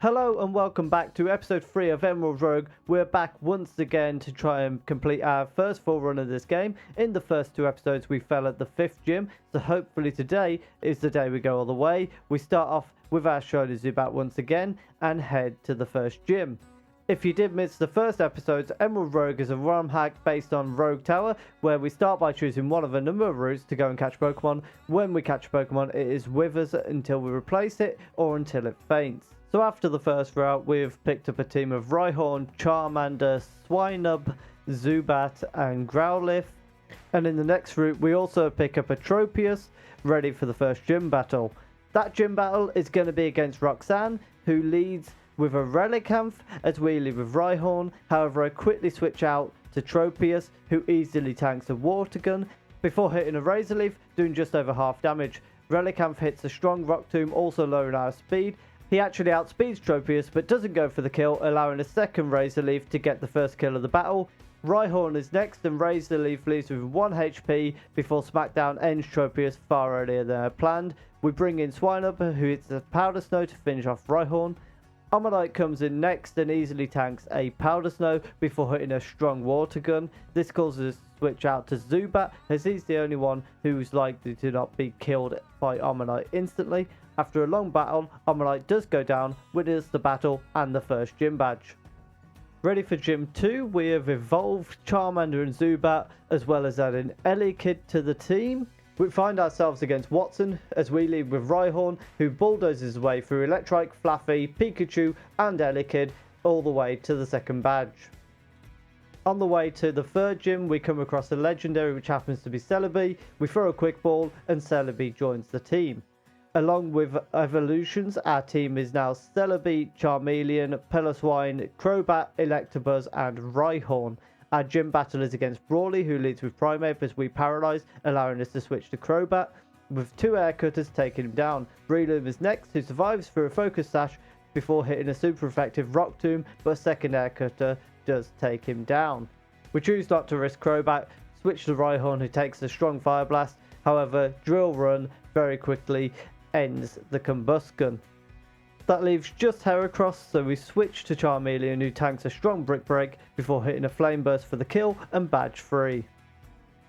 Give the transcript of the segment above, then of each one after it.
Hello and welcome back to episode 3 of Emerald Rogue. We're back once again to try and complete our first full run of this game. In the first two episodes we fell at the 5th gym, so hopefully today is the day we go all the way. We start off with our Shiny Zubat once again and head to the first gym. If you did miss the first episodes, Emerald Rogue is a ROM hack based on Rogue Tower, where we start by choosing one of a number of routes to go and catch Pokemon. When we catch Pokemon, it is with us until we replace it or until it faints. So after the first route, we've picked up a team of Rhyhorn, Charmander, Swinub, Zubat and Growlithe. And in the next route, we also pick up a Tropius, ready for the first gym battle. That gym battle is going to be against Roxanne, who leads with a Relicanth as we lead with Rhyhorn. However, I quickly switch out to Tropius, who easily tanks a Water Gun before hitting a Razor Leaf, doing just over half damage. Relicanth hits a strong Rock Tomb, also lowering our speed. He actually outspeeds Tropius but doesn't go for the kill, allowing a second Razor Leaf to get the first kill of the battle. Rhyhorn is next and Razor Leaf leaves with 1 HP before Smackdown ends Tropius far earlier than I planned. We bring in Swinub, who hits a Powder Snow to finish off Rhyhorn. Omanyte comes in next and easily tanks a Powder Snow before hitting a strong Water Gun. This causes us to switch out to Zubat, as he's the only one who's likely to not be killed by Omanyte instantly. After a long battle, Omanyte does go down, winning us the battle and the first gym badge. Ready for Gym 2, we have evolved Charmander and Zubat, as well as adding Elekid to the team. We find ourselves against Watson as we lead with Rhyhorn, who bulldozes his way through Electrike, Flaffy, Pikachu and Elekid all the way to the second badge. On the way to the third gym, we come across a legendary which happens to be Celebi. We throw a quick ball and Celebi joins the team. Along with evolutions, our team is now Celebi, Charmeleon, Piloswine, Crobat, Electabuzz and Rhyhorn. Our gym battle is against Brawly, who leads with Primeape as we paralyze, allowing us to switch to Crobat, with 2 air cutters taking him down. Breloom is next, who survives through a focus sash before hitting a super effective Rock Tomb, but a second air cutter does take him down. We choose not to risk Crobat, switch to Rhyhorn, who takes a strong Fire Blast. However, Drill Run very quickly ends the Combustion. That leaves just Heracross, so we switch to Charmeleon, who tanks a strong Brick Break before hitting a Flame Burst for the kill and badge 3.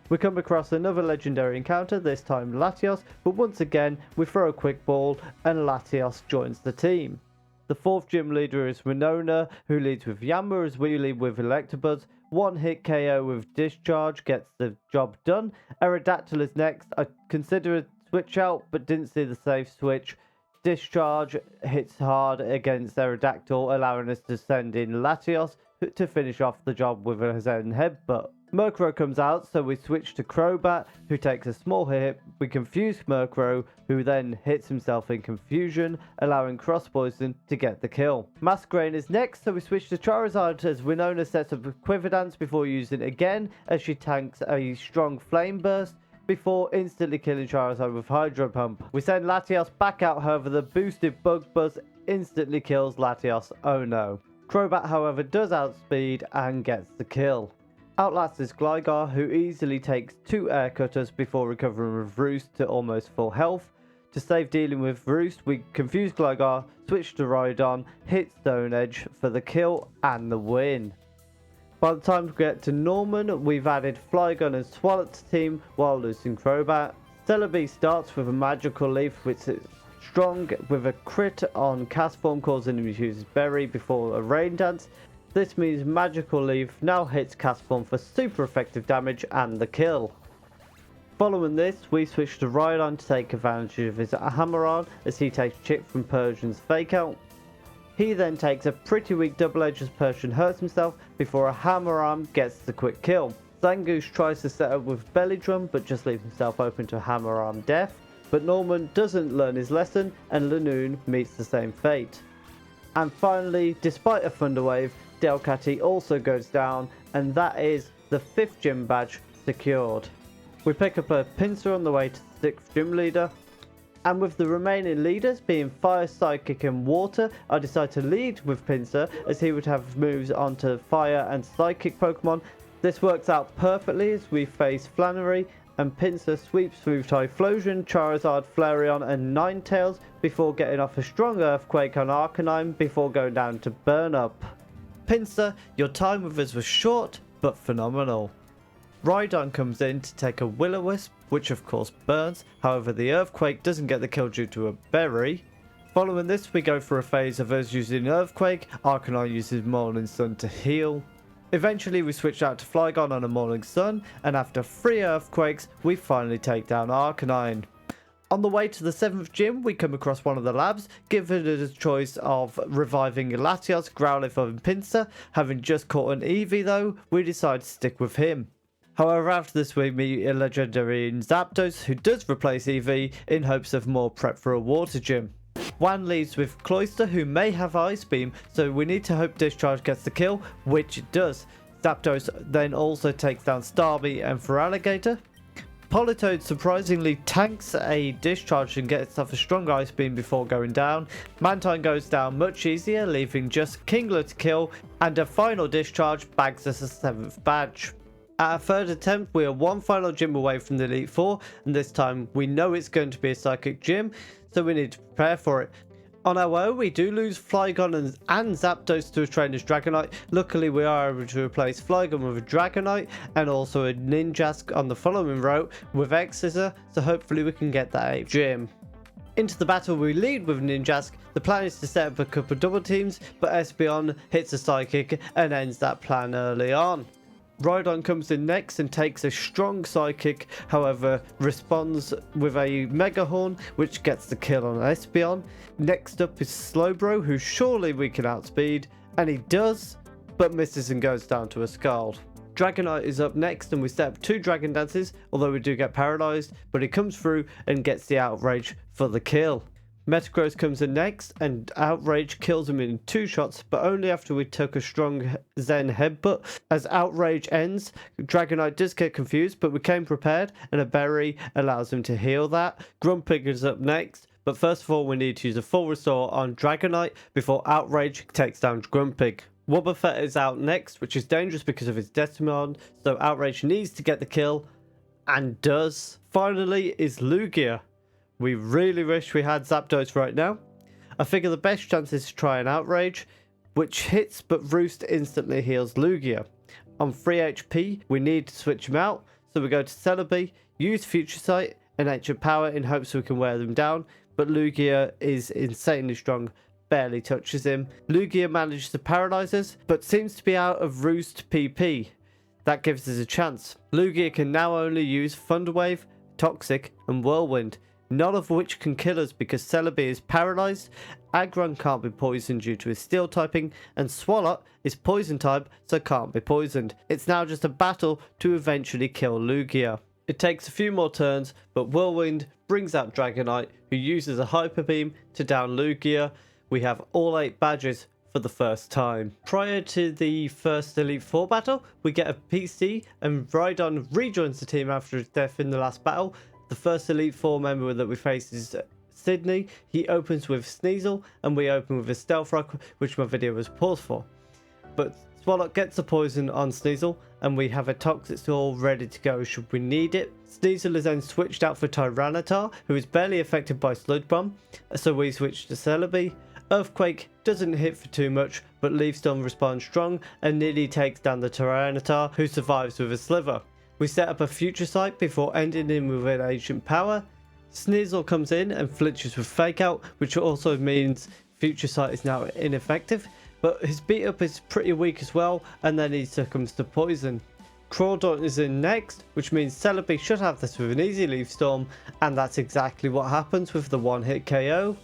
We come across another legendary encounter, this time Latios, but once again we throw a quick ball and Latios joins the team. The fourth gym leader is Winona, who leads with Yammer as we lead with Electabuzz. 1 hit KO with Discharge gets the job done. Aerodactyl is next. I considered a switch out but didn't see the safe switch. Discharge hits hard against Aerodactyl, allowing us to send in Latios to finish off the job with a Zen Headbutt. Murkrow comes out, so we switch to Crobat, who takes a small hit. We confuse Murkrow, who then hits himself in confusion, allowing Cross Poison to get the kill. Masquerain is next, so we switch to Charizard as Winona sets up a Quiver Dance before using it again, as she tanks a strong Flame Burst before instantly killing Charizard with Hydro Pump. We send Latios back out, however the boosted Bug Buzz instantly kills Latios, oh no. Crobat however does outspeed and gets the kill. Outlast is Gligar, who easily takes 2 air cutters before recovering with Roost to almost full health. To save dealing with Roost, we confuse Gligar, switch to Rhydon, hit Stone Edge for the kill and the win. By the time we get to Norman, we've added Flygon and Swalot to the team while losing Crobat. Celebi starts with a Magical Leaf, which is strong with a crit on Castform, causing him to use his Berry before a Rain Dance. This means Magical Leaf now hits Castform for super effective damage and the kill. Following this, we switch to Rhydon to take advantage of his Hammer-On as he takes Chip from Persian's Fake Out. He then takes a pretty weak Double Edge as Persian hurts himself before a Hammer Arm gets the quick kill. Zangoose tries to set up with Belly Drum but just leaves himself open to Hammer Arm death, but Norman doesn't learn his lesson and Lanoon meets the same fate. And finally, despite a Thunder Wave, Delcatty also goes down, and that is the 5th gym badge secured. We pick up a Pinsir on the way to the 6th gym leader. And with the remaining leaders being Fire, Psychic and Water, I decide to lead with Pinsir as he would have moves onto Fire and Psychic Pokemon. This works out perfectly as we face Flannery and Pinsir sweeps through Typhlosion, Charizard, Flareon and Ninetales before getting off a strong Earthquake on Arcanine before going down to Burn Up. Pinsir, your time with us was short but phenomenal. Rhydon comes in to take a Will-O-Wisp, which of course burns, however the Earthquake doesn't get the kill due to a Berry. Following this we go for a phase of us using Earthquake, Arcanine uses Morning Sun to heal. Eventually we switch out to Flygon on a Morning Sun, and after 3 Earthquakes we finally take down Arcanine. On the way to the 7th gym we come across one of the labs, given us a choice of reviving Latios, Growlithe and Pinsir. Having just caught an Eevee though, we decide to stick with him. However, after this we meet a legendary in Zapdos who does replace Eevee in hopes of more prep for a water gym. Wan leaves with Cloyster, who may have Ice Beam, so we need to hope Discharge gets the kill, which it does. Zapdos then also takes down Starmie and Feraligatr. Politoed surprisingly tanks a Discharge and gets off a strong Ice Beam before going down. Mantine goes down much easier, leaving just Kingler to kill, and a final Discharge bags us a 7th badge. At our 3rd attempt, we are one final gym away from the Elite Four, and this time we know it's going to be a Psychic gym, so we need to prepare for it. On our way, we do lose Flygon and Zapdos to a Trainer's Dragonite. Luckily, we are able to replace Flygon with a Dragonite and also a Ninjask on the following route with X-Scissor, so hopefully we can get that 8th gym. Into the battle we lead with Ninjask. The plan is to set up a couple of double teams, but Espeon hits a Psychic and ends that plan early on. Rhydon comes in next and takes a strong Psychic, however responds with a Mega Horn which gets the kill on Espeon. Next up is Slowbro, who surely we can outspeed, and he does, but misses and goes down to a Scald. Dragonite is up next and we set up 2 Dragon Dances, although we do get paralysed, but he comes through and gets the Outrage for the kill. Metagross comes in next and Outrage kills him in 2 shots, but only after we took a strong Zen Headbutt. As Outrage ends, Dragonite does get confused, but we came prepared and a Berry allows him to heal that. Grumpig is up next, but first of all we need to use a full restore on Dragonite before Outrage takes down Grumpig. Wobbuffet is out next, which is dangerous because of his Decimon, so Outrage needs to get the kill, and does. Finally is Lugia. We really wish we had Zapdos right now. I figure the best chance is to try an Outrage, which hits but Roost instantly heals Lugia. On 3 HP, we need to switch him out, so we go to Celebi, use Future Sight and Ancient Power in hopes we can wear them down, but Lugia is insanely strong, barely touches him. Lugia manages to paralyze us, but seems to be out of Roost PP. That gives us a chance. Lugia can now only use Thunder Wave, Toxic and Whirlwind, none of which can kill us because Celebi is paralysed, Aggron can't be poisoned due to his steel typing, and Swalot is poison type so can't be poisoned. It's now just a battle to eventually kill Lugia. It takes a few more turns, but Whirlwind brings out Dragonite, who uses a Hyper Beam to down Lugia. We have all 8 badges for the first time. Prior to the first Elite Four battle, we get a PC and Rhydon rejoins the team after his death in the last battle. The first Elite Four member that we face is Sydney. He opens with Sneasel and we open with a Stealth Rock, which my video was paused for. But Swalot gets a poison on Sneasel and we have a Toxic Storm ready to go should we need it. Sneasel is then switched out for Tyranitar, who is barely affected by Sludge Bomb, so we switch to Celebi. Earthquake doesn't hit for too much, but Leaf Storm responds strong and nearly takes down the Tyranitar, who survives with a Sliver. We set up a Future Sight before ending in with an Ancient Power. Sneasel comes in and flinches with Fake Out, which also means Future Sight is now ineffective, but his beat up is pretty weak as well, and then he succumbs to poison. Crawdaunt is in next, which means Celebi should have this with an easy Leaf Storm, and that's exactly what happens with the one-hit KO.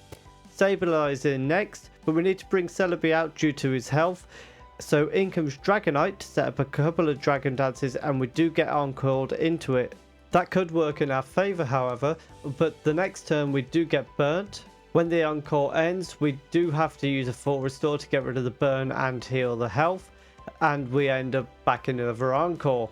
Sableye is in next, but we need to bring Celebi out due to his health. So in comes Dragonite to set up a couple of Dragon Dances, and we do get encored into it. That could work in our favour however, but the next turn we do get burnt. When the encore ends, we do have to use a full restore to get rid of the burn and heal the health, and we end up back in another encore.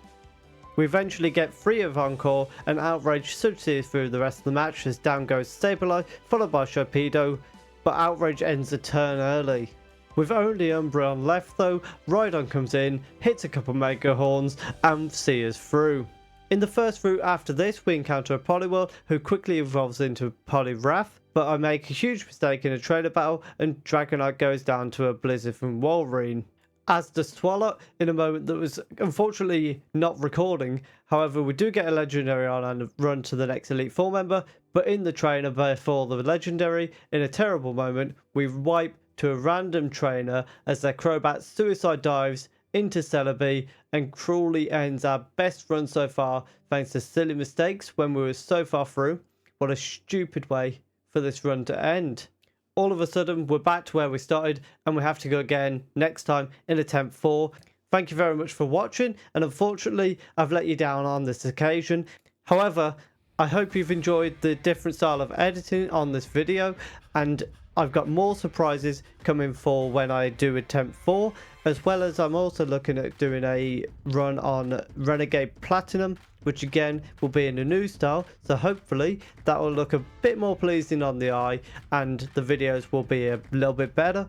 We eventually get 3 of encore, and Outrage should see us through the rest of the match as down goes Sableye, followed by Sharpedo, but Outrage ends the turn early. With only Umbreon left though, Rhydon comes in, hits a couple Mega Horns and sees us through. In the first route after this, we encounter a Poliwhirl who quickly evolves into Poliwrath, but I make a huge mistake in a trainer battle and Dragonite goes down to a Blizzard from Wolverine. As does Swalot in a moment that was unfortunately not recording. However, we do get a legendary on and run to the next Elite Four member, but in the trainer before the legendary, in a terrible moment, we wipe to a random trainer as their Crobat suicide dives into Celebi and cruelly ends our best run so far thanks to silly mistakes when we were so far through. What a stupid way for this run to end. All of a sudden, we're back to where we started and we have to go again next time in attempt 4. Thank you very much for watching, and unfortunately, I've let you down on this occasion. However, I hope you've enjoyed the different style of editing on this video, and I've got more surprises coming for when I do attempt 4, as well as I'm also looking at doing a run on Renegade Platinum, which again will be in a new style, so hopefully that will look a bit more pleasing on the eye and the videos will be a little bit better.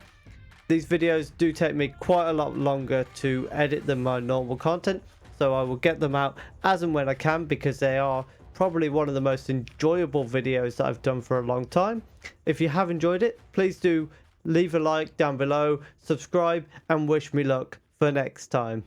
These videos do take me quite a lot longer to edit than my normal content, so I will get them out as and when I can because they are probably one of the most enjoyable videos that I've done for a long time. If you have enjoyed it, please do leave a like down below, subscribe and wish me luck for next time.